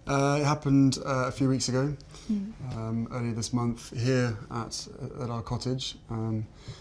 It happened a few weeks ago, earlier this month, here at our cottage.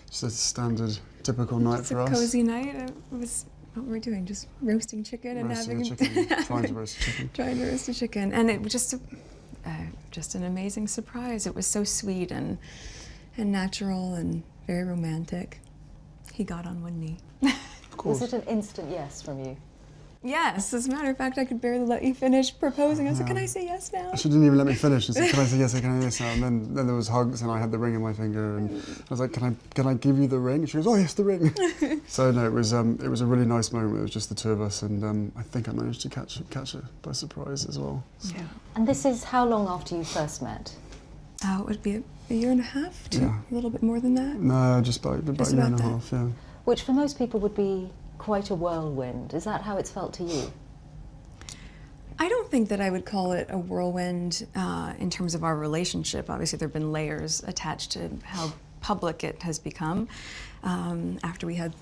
Just a standard, typical night for us. It's a cozy night. It was, what were we doing? Just roasting chicken and Roasting having... a chicken, trying to roast a chicken. Trying to roast a chicken. And it was just an amazing surprise. It was so sweet and natural and very romantic. He got on one knee. Of course. Was it an instant yes from you? Yes, as a matter of fact, I could barely let you finish proposing. I was like, can I say yes now? She didn't even let me finish. She said, can I say yes, can I say yes now? And then there was hugs and I had the ring in my finger and I was like, can I give you the ring? And she goes, oh yes, the ring. So no, it was a really nice moment. It was just the two of us and I think I managed to catch her by surprise as well. So. Yeah. And this is how long after you first met? It would be a year and a half, a little bit more than that. No, just about a year and a half, yeah. Which for most people would be quite a whirlwind. Is that how it's felt to you? I don't think that I would call it a whirlwind in terms of our relationship. Obviously, there have been layers attached to how public it has become after we had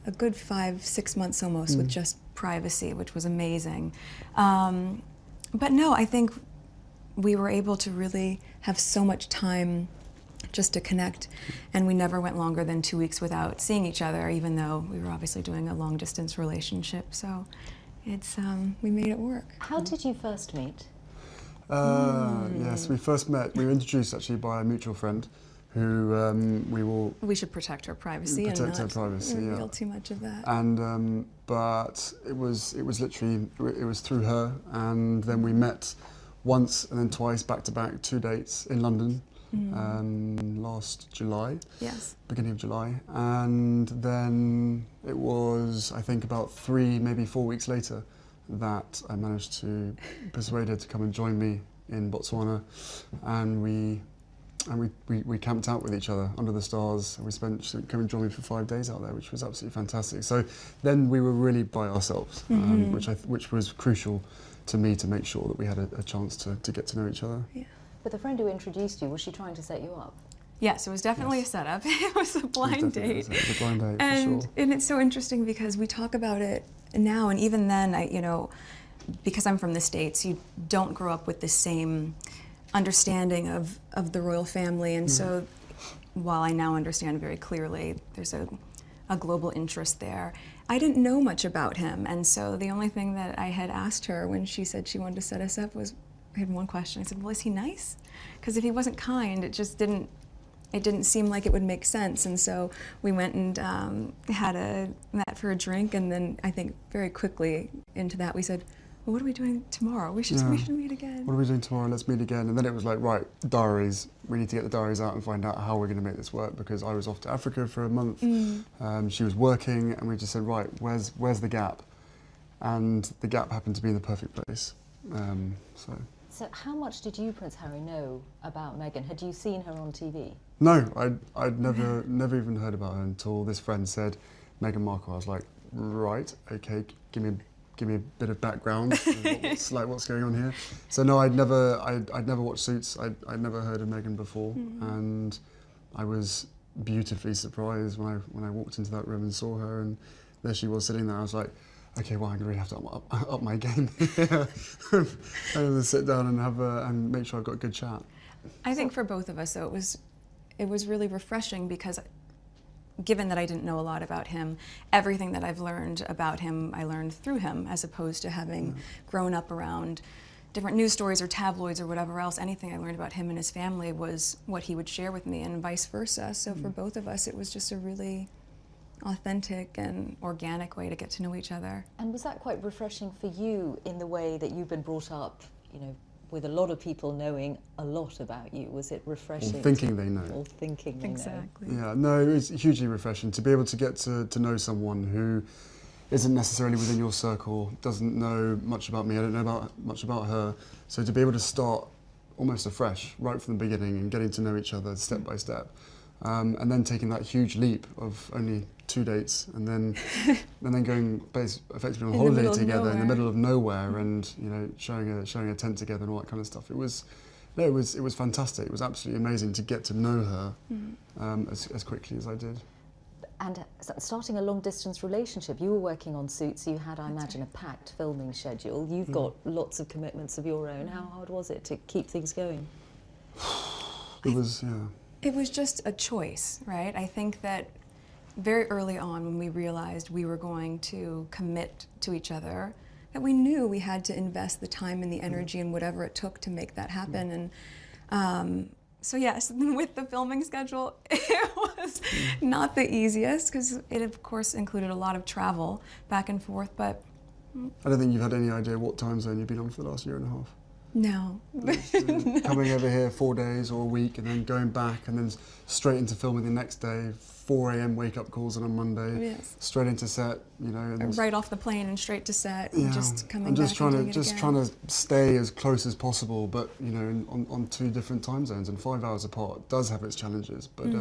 a good 5-6 months almost with just privacy, which was amazing. But no, I think we were able to really have so much time just to connect, and we never went longer than 2 weeks without seeing each other, even though we were obviously doing a long-distance relationship. So it's we made it work. How did you first meet? Yes, we first met. We were introduced actually by a mutual friend, who we should protect her privacy and not reveal too much of that. And but it was literally it was through her, and then we met once and then twice back to back, 2 dates in London. Last July, beginning of July, and then it was, I think, about 3, maybe 4 weeks later that I managed to persuade her to come and join me in Botswana, and we camped out with each other under the stars, and she came and joined me for 5 days out there, which was absolutely fantastic. So then we were really by ourselves, which was crucial to me to make sure that we had a chance to get to know each other. Yeah. But the friend who introduced you, was she trying to set you up? Yes, it was definitely a setup. It was a blind date. It was a blind date, and, for sure. And it's so interesting because we talk about it now, and even then, because I'm from the States, you don't grow up with the same understanding of the royal family, and so while I now understand very clearly there's a global interest there, I didn't know much about him, and so the only thing that I had asked her when she said she wanted to set us up was, I had one question. I said, well, is he nice? Because if he wasn't kind, it just didn't seem like it would make sense. And so we went and met for a drink, and then I think very quickly into that we said, well, what are we doing tomorrow? We should meet again. What are we doing tomorrow? Let's meet again. And then it was like, right, diaries. We need to get the diaries out and find out how we're going to make this work, because I was off to Africa for a month. She was working, and we just said, right, where's the gap? And the gap happened to be in the perfect place. So how much did you, Prince Harry, know about Meghan? Had you seen her on TV? No, I'd never even heard about her until this friend said Meghan Markle. I was like, right, okay, give me a bit of background. what's going on here? So no, I'd never watched Suits. I'd never heard of Meghan before, and I was beautifully surprised when I walked into that room and saw her, and there she was sitting there. I was like, okay, well, I'm going to really have to up my game. I'm going to sit down and and make sure I've got a good chat. I think for both of us, though, it was really refreshing, because given that I didn't know a lot about him, everything that I've learned about him, I learned through him, as opposed to having grown up around different news stories or tabloids or whatever else. Anything I learned about him and his family was what he would share with me, and vice versa. So for both of us, it was just a really authentic and organic way to get to know each other. And was that quite refreshing for you in the way that you've been brought up, with a lot of people knowing a lot about you? Was it refreshing? Or thinking they know. Or thinking they know. Exactly. Yeah, no, it was hugely refreshing to be able to get to know someone who isn't necessarily within your circle, doesn't know much about me, I don't know much about her. So to be able to start almost afresh, right from the beginning, and getting to know each other step by step. And then taking that huge leap of only 2 dates, and then going effectively on holiday together in the middle of nowhere, and sharing a tent together and all that kind of stuff. It was fantastic. It was absolutely amazing to get to know her as quickly as I did. And starting a long-distance relationship, you were working on Suits, you had, I imagine, a packed filming schedule. You've got lots of commitments of your own. How hard was it to keep things going? It was, yeah. It was just a choice, right? I think that very early on when we realized we were going to commit to each other, that we knew we had to invest the time and the energy and whatever it took to make that happen. And so yes, with the filming schedule, it was not the easiest because it of course included a lot of travel back and forth, but... I don't think you've had any idea what time zone you've been on for the last year and a half. No. Coming over here 4 days or a week and then going back and then straight into filming the next day, 4 a.m. wake-up calls on a Monday, Yes. straight into set, you know. And Right off the plane and straight to set, yeah, and just coming I'm just back and trying doing to it trying again. to stay as close as possible, but you know, on 2 different time zones and 5 hours apart does have its challenges. But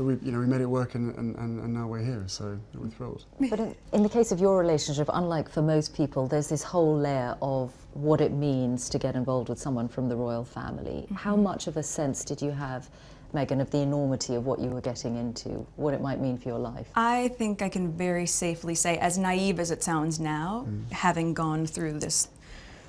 we made it work and now we're here, so we're thrilled. But in the case of your relationship, unlike for most people, there's this whole layer of what it means to get involved with someone from the royal family. How much of a sense did you have, Meghan, of the enormity of what you were getting into, what it might mean for your life? I think I can very safely say, as naive as it sounds now, having gone through this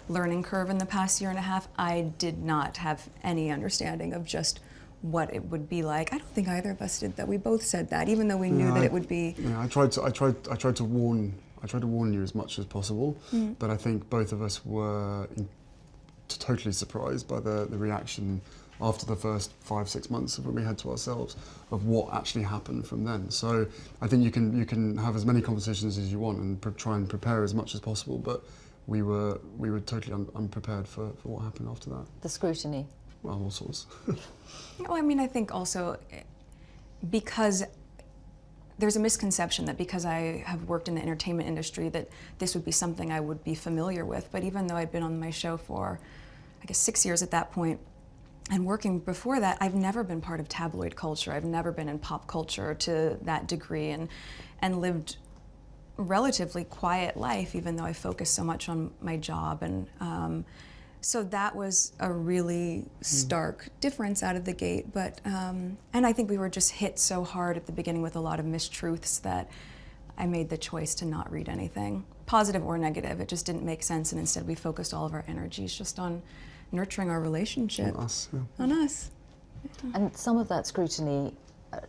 learning curve in the past year and a half, I did not have any understanding of just what it would be like. I don't think either of us did that. We both said that, even though we knew that it would be. Yeah, I tried to warn you as much as possible, but I think both of us were totally surprised by the reaction after the first 5-6 months of what we had to ourselves of what actually happened from then. So I think you can have as many conversations as you want and try and prepare as much as possible, but we were totally unprepared for what happened after that. The scrutiny. Well, all sorts. Well, I mean, I think also because there's a misconception that because I have worked in the entertainment industry that this would be something I would be familiar with. But even though I'd been on my show for, I guess, 6 years at that point, and working before that, I've never been part of tabloid culture. I've never been in pop culture to that degree, and lived relatively quiet life, even though I focused so much on my job. And so that was a really stark difference out of the gate. But and I think we were just hit so hard at the beginning with a lot of mistruths that I made the choice to not read anything, positive or negative. It just didn't make sense, and instead we focused all of our energies just on nurturing our relationship. On us, yeah. On us. And some of that scrutiny,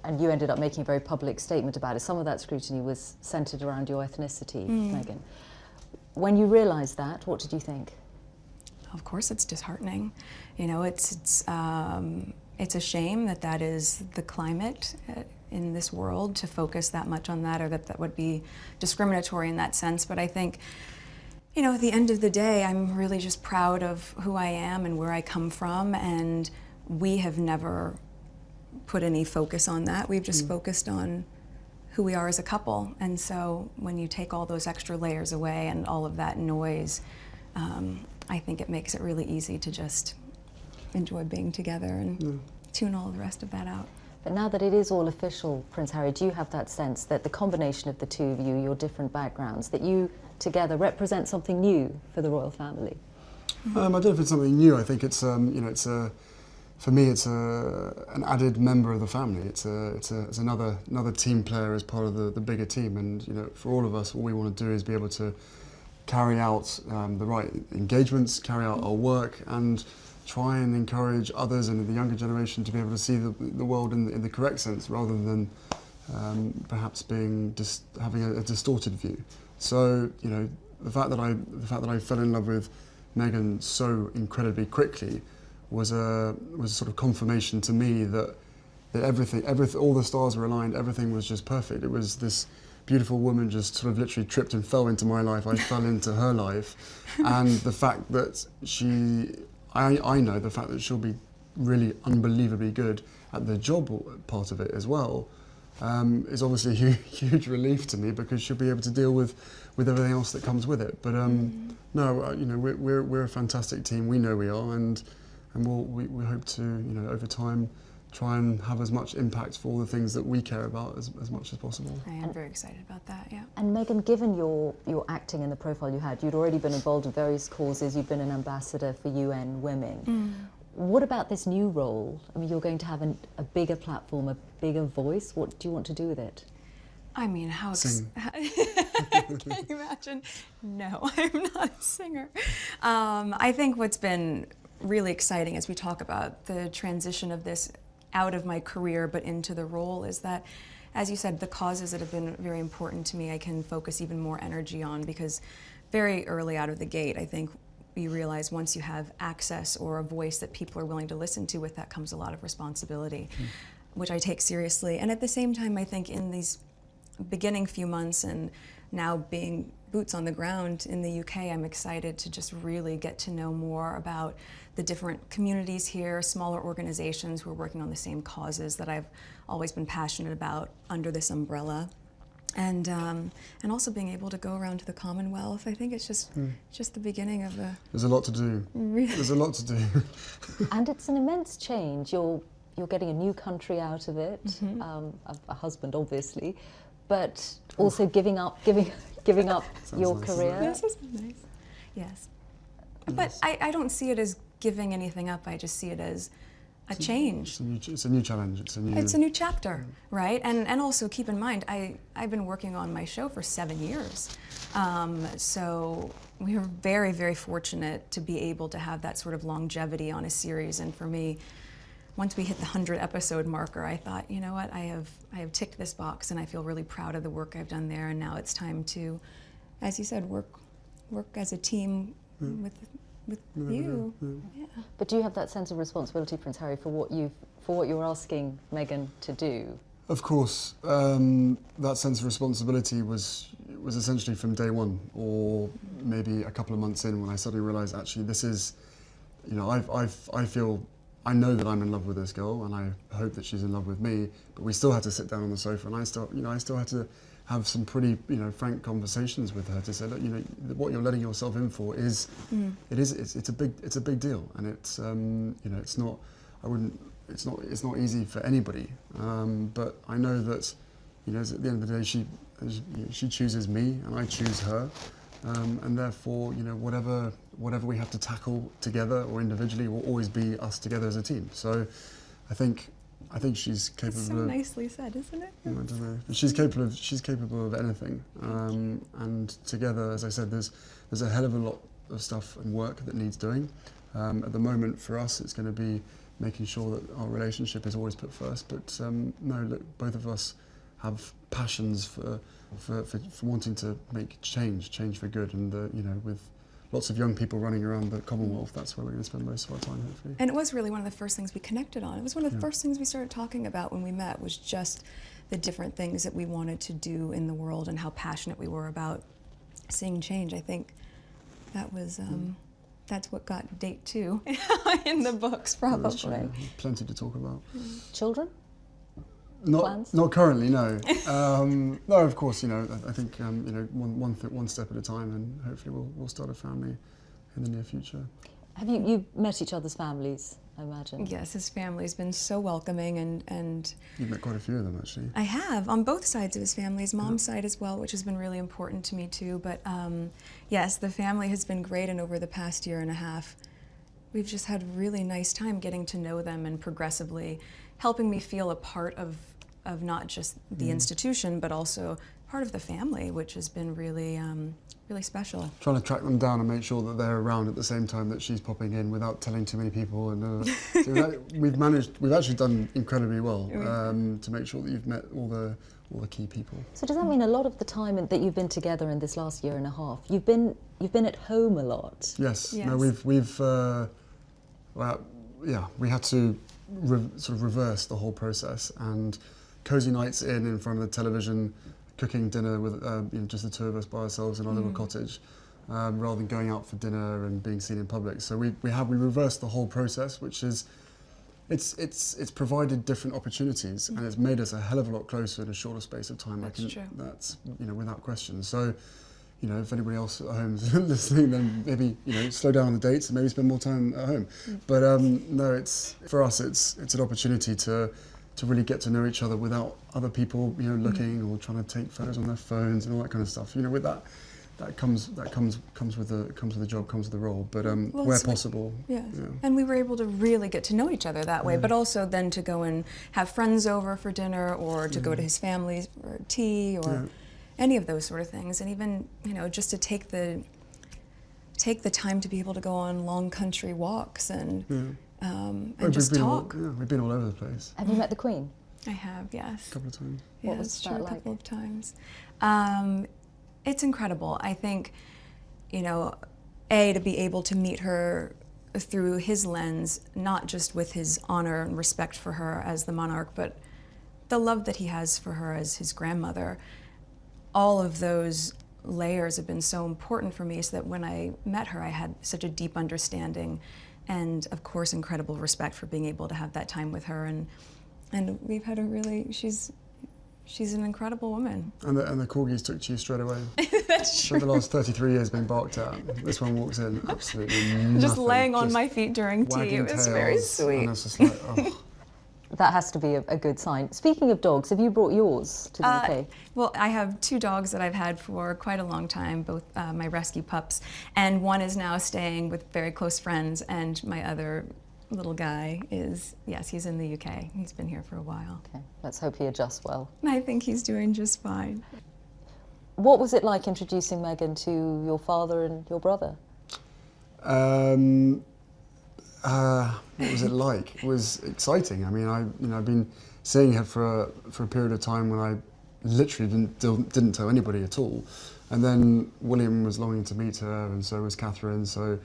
and you ended up making a very public statement about it, some of that scrutiny was centred around your ethnicity, Meghan. When you realised that, what did you think? Of course, it's disheartening. You know, it's a shame that that is the climate in this world, to focus that much on that, or that would be discriminatory in that sense. But I think, you know, at the end of the day, I'm really just proud of who I am and where I come from, and we have never put any focus on that. We've just focused on who we are as a couple. And so when you take all those extra layers away and all of that noise, I think it makes it really easy to just enjoy being together and tune all the rest of that out. But now that it is all official, Prince Harry, do you have that sense that the combination of the two of you, your different backgrounds, that you together represent something new for the royal family? I don't know if it's something new. I think it's for me it's an added member of the family. It's another team player as part of the bigger team. And you know, for all of us, all we want to do is be able to carry out the right engagements, carry out our work, and try and encourage others and the younger generation to be able to see the world in the correct sense, rather than perhaps having a distorted view. So you know, the fact that I fell in love with Meghan so incredibly quickly was a sort of confirmation to me that everything, all the stars were aligned, everything was just perfect. It was this beautiful woman just sort of literally tripped and fell into my life. I fell into her life, and the fact that I know the fact that she'll be really unbelievably good at the job part of it as well, is obviously a huge relief to me, because she'll be able to deal with everything else that comes with it. But no, you know, we're a fantastic team. We know we are, and we hope to, you know, over time, try and have as much impact for all the things that we care about as much as possible. I am very excited about that, yeah. And Meghan, given your acting and the profile you had, you'd already been involved in various causes, you've been an ambassador for UN Women. What about this new role? I mean, you're going to have a bigger platform, a bigger voice. What do you want to do with it? I mean, how Sing. can you imagine? No, I'm not a singer. I think what's been really exciting as we talk about the transition of this out of my career but into the role is that, as you said, the causes that have been very important to me I can focus even more energy on, because very early out of the gate, I think you realize once you have access or a voice that people are willing to listen to, with that comes a lot of responsibility, which I take seriously. And at the same time, I think in these beginning few months and now being boots on the ground in the UK, I'm excited to just really get to know more about the different communities here, smaller organizations who are working on the same causes that I've always been passionate about under this umbrella. And also being able to go around to the Commonwealth. I think it's just the beginning of a... There's a lot to do. There's a lot to do. And it's an immense change. You're getting a new country out of it, a husband obviously, but also giving up your nice, career. This is nice. Yes. But I don't see it as giving anything up. I just see it as a change. It's a new challenge. It's a new chapter, right? And also keep in mind, I've been working on my show for 7 years. So we were very, very fortunate to be able to have that sort of longevity on a series. And for me, once we hit the 100 episode marker, I thought, you know what, I have ticked this box, and I feel really proud of the work I've done there. And now it's time to, as you said, work as a team with you. Yeah. But do you have that sense of responsibility, Prince Harry, for what you're asking Meghan to do? Of course, that sense of responsibility was essentially from day one, or maybe a couple of months in, when I suddenly realised, actually, this is, you know, I know that I'm in love with this girl, and I hope that she's in love with me. But we still had to sit down on the sofa, and I still had to have some pretty, frank conversations with her to say, look, what you're letting yourself in for is, it's a big deal, and it's, it's not easy for anybody. But I know that, at the end of the day, she chooses me, and I choose her. And therefore, whatever we have to tackle together or individually will always be us together as a team. So, I think she's capable. It's so nicely said, isn't it? I don't know. She's capable of anything. And together, as I said, there's a hell of a lot of stuff and work that needs doing. At the moment, for us, it's going to be making sure that our relationship is always put first. But no, look, both of us have passions for wanting to make change for good, and with lots of young people running around the Commonwealth, that's where we're going to spend most of our time, hopefully. And it was really one of the first things we connected on. It was one of the first things we started talking about when we met, was just the different things that we wanted to do in the world and how passionate we were about seeing change. I think that was that's what got date 2 in the books, probably. Plenty to talk about. Children? Not currently, no. No, of course, I think one step at a time, and hopefully we'll start a family in the near future. Have you met each other's families, I imagine? Yes, his family's been so welcoming, and You've met quite a few of them, actually. I have, on both sides of his family, his mom's side as well, which has been really important to me too. But yes, the family has been great, and over the past year and a half, we've just had a really nice time getting to know them and progressively helping me feel a part of not just the institution, but also part of the family, which has been really, really special. Trying to track them down and make sure that they're around at the same time that she's popping in without telling too many people. And so we've actually done incredibly well to make sure that you've met all the key people. So does that mean a lot of the time that you've been together in this last year and a half, you've been at home a lot? Yes. No, we had to sort of reverse the whole process, and cozy nights in front of the television, cooking dinner with just the two of us by ourselves in our little cottage, rather than going out for dinner and being seen in public. So we reversed the whole process, which is it's provided different opportunities, and it's made us a hell of a lot closer in a shorter space of time. That's true. That's without question. So if anybody else at home is listening, then maybe slow down on the dates and maybe spend more time at home. But no, for us it's an opportunity to really get to know each other without other people looking or trying to take photos on their phones and all that kind of stuff. With that that comes with the job, comes with the role. But Well, where it's like- possible, Yes. yeah. And we were able to really get to know each other that way, but also then to go and have friends over for dinner, or to go to his family for tea, or any of those sort of things. And even, just to take the time to be able to go on long country walks and just talk. We've been all over the place. Have you met the Queen? I have, yes. A couple of times. What Yeah, was it's that true, like? a couple of times. It's incredible. I think, to be able to meet her through his lens, not just with his honor and respect for her as the monarch, but the love that he has for her as his grandmother. All of those layers have been so important for me, so that when I met her, I had such a deep understanding and, of course, incredible respect for being able to have that time with her. And we've had she's an incredible woman. And the corgis took to you straight away. That's For the last 33 years been barked at. This one walks in, absolutely nothing. Just laying on my feet during tea. wagging It was very tails, sweet. And it's just like, oh. That has to be a good sign. Speaking of dogs, have you brought yours to the UK? Well, I have 2 dogs that I've had for quite a long time, both my rescue pups, and one is now staying with very close friends, and my other little guy is, yes, he's in the UK. He's been here for a while. Okay, let's hope he adjusts well. And I think he's doing just fine. What was it like introducing Meghan to your father and your brother? What was it like? It was exciting. I mean, I've been seeing her for a period of time when I literally didn't tell anybody at all, and then William was longing to meet her, and so was Catherine. So,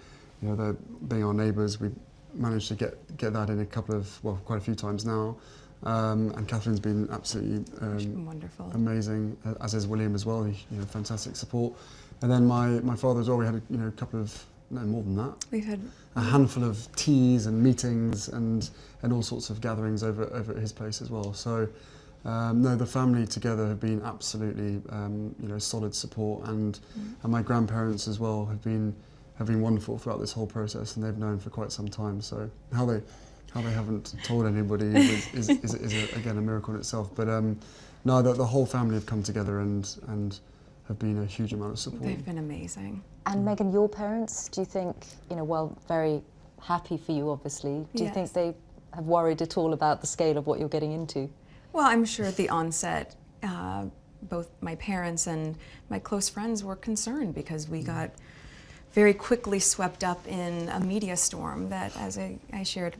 they're being our neighbours. We managed to get that in quite a few times now, and Catherine's been absolutely She's been wonderful. amazing, as is William as well. Fantastic support, and then my father as well. We had a couple of. No, more than that. We've had A handful of teas and meetings and all sorts of gatherings over at his place as well. So, no, the family together have been absolutely, solid support, and my grandparents as well have been wonderful throughout this whole process, and they've known for quite some time. So how they haven't told anybody is again a miracle in itself. But no, the whole family have come together and have been a huge amount of support. They've been amazing. And Meghan, your parents, do you think, while very happy for you, obviously, do you think Yes. they have worried at all about the scale of what you're getting into? Well, I'm sure at the onset, both my parents and my close friends were concerned, because we got very quickly swept up in a media storm that, as I shared,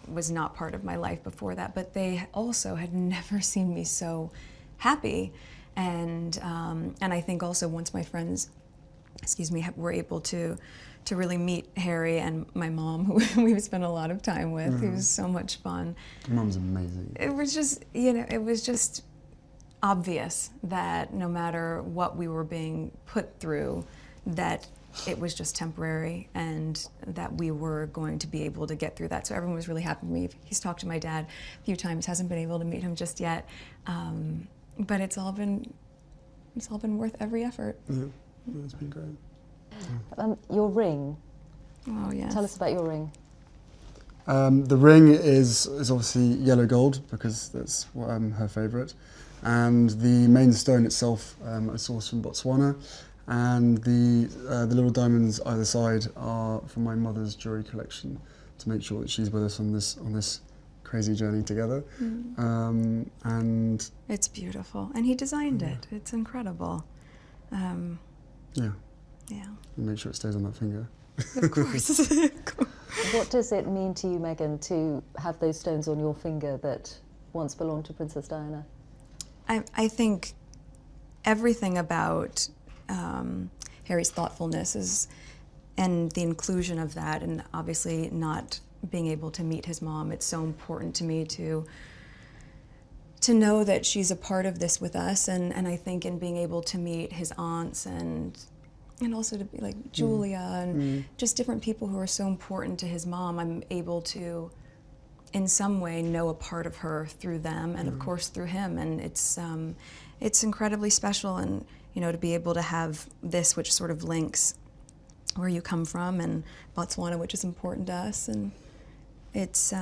was not part of my life before that. But they also had never seen me so happy. And I think also once my friends, were able to really meet Harry and my mom, who we spent a lot of time with, who was so much fun. Your mum's amazing. It was just obvious that no matter what we were being put through, that it was just temporary, and that we were going to be able to get through that. So everyone was really happy with me. He's talked to my dad a few times, hasn't been able to meet him just yet, but it's all been worth every effort. Yeah, it's been great. Your ring, Oh yes. tell us about your ring. The ring is obviously yellow gold, because that's her favourite, and the main stone itself I sourced from Botswana, and the little diamonds either side are from my mother's jewellery collection, to make sure that she's with us on this crazy journey together. And It's beautiful, and he designed it. It's incredible. yeah, Yeah, make sure it stays on that finger. of course. What does it mean to you, Meghan, to have those stones on your finger that once belonged to Princess Diana? I think everything about Harry's thoughtfulness and the inclusion of that, and obviously not being able to meet his mom, it's so important to me to know that she's a part of this with us, and I think in being able to meet his aunts and also to be like Julia and just different people who are so important to his mom, I'm able to in some way know a part of her through them, and of course through him, and it's incredibly special. And to be able to have this, which sort of links where you come from, and Botswana, which is important to us, and it's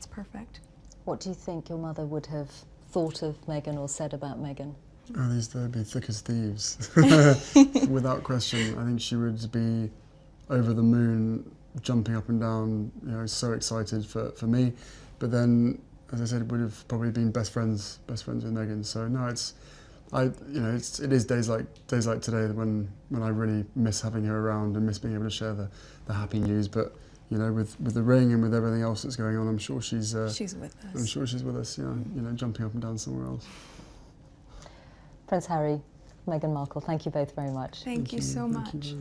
perfect. What do you think your mother would have thought of Meghan or said about Meghan? Oh, they'd be thick as thieves, without question. I think she would be over the moon, jumping up and down, you know, so excited for me. But then, as I said, would have probably been best friends with Meghan. So no, it is days like today when I really miss having her around and miss being able to share the happy news. But you know, with the ring and with everything else that's going on, I'm sure she's with us. I'm sure she's with us. Yeah, you know, jumping up and down somewhere else. Prince Harry, Meghan Markle, thank you both very much. Thank you so much.